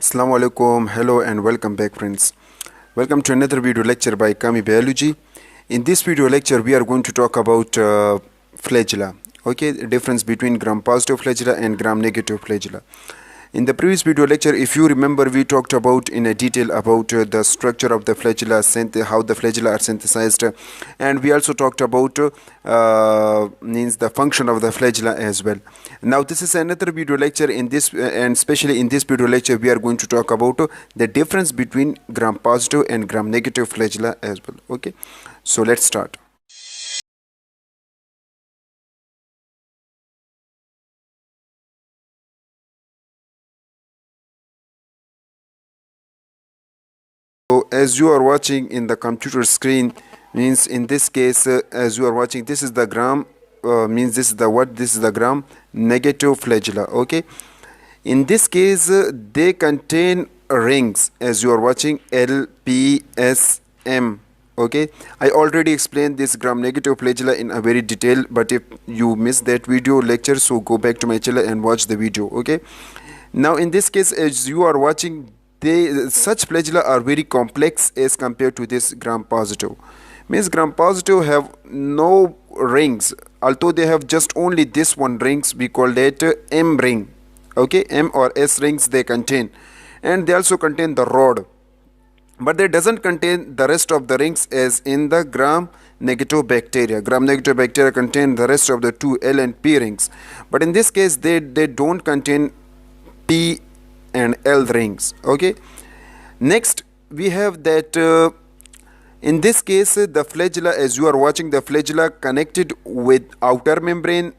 Assalamu alaikum, hello and welcome back friends. Welcome to another video lecture by Kami Biology. In this video lecture we are going to talk about flagella. Okay, the difference between gram-positive flagella and gram-negative flagella. In the previous video lecture, if you remember, we talked about in a detail about the structure of the flagella, how the flagella are synthesized, and we also talked about means the function of the flagella as well. Now this is another video lecture. In this and especially in this video lecture we are going to talk about the difference between gram-positive and gram-negative flagella as well. Okay, so let's start. So as you are watching in the computer screen, means in this case as you are watching, this is the gram means this is the what this is the gram negative flagella. Okay, in this case they contain rings as you are watching, L, P, S, M. Okay, I already explained this gram negative flagella in a very detail, but if you missed that video lecture, so go back to my channel and watch the video. Okay, now in this case as you are watching, such flagella are very complex as compared to this gram positive. Means gram positive have no rings, although they have just only this one rings. We call that M ring. Okay, M or S rings they contain, and they also contain the rod, but they doesn't contain the rest of the rings as in the gram negative bacteria. Gram negative bacteria contain the rest of the two L and P rings, but in this case they don't contain P and L rings. Okay, next we have that in this case the flagella, as you are watching, the flagella connected with outer membrane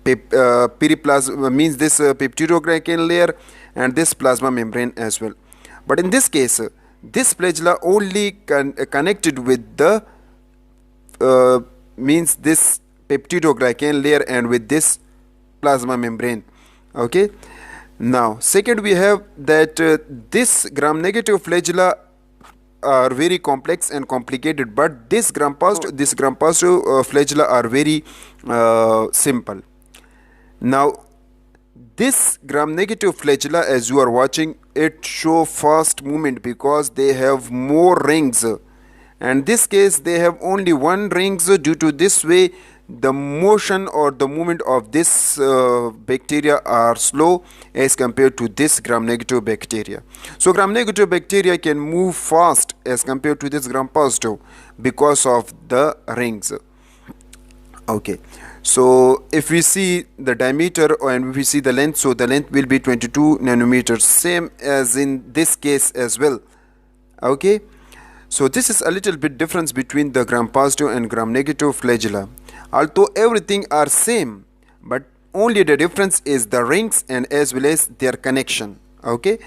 periplasma, means this peptidoglycan layer and this plasma membrane as well. But in this case this flagella only connected with the means this peptidoglycan layer and with this plasma membrane. Okay, now second we have that this gram negative flagella are very complex and complicated, but this gram positive flagella are very simple. Now this gram negative flagella, as you are watching, it show fast movement because they have more rings, and this case they have only one rings. Due to this way the motion or the movement of this bacteria are slow as compared to this gram negative bacteria. So gram negative bacteria can move fast as compared to this gram positive because of the rings. Okay, so if we see the diameter and if we see the length, so the length will be 22 nanometers, same as in this case as well. Okay, so this is a little bit difference between the gram positive and gram negative flagella. Although everything are same, but only the difference is the rings and as well as their connection. Okay,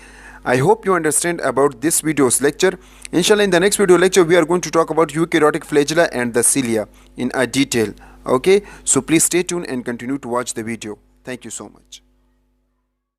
I hope you understand about this video's lecture. Inshallah, in the next video lecture we are going to talk about eukaryotic flagella and the cilia in a detail. Okay, so please stay tuned and continue to watch the video. Thank you so much.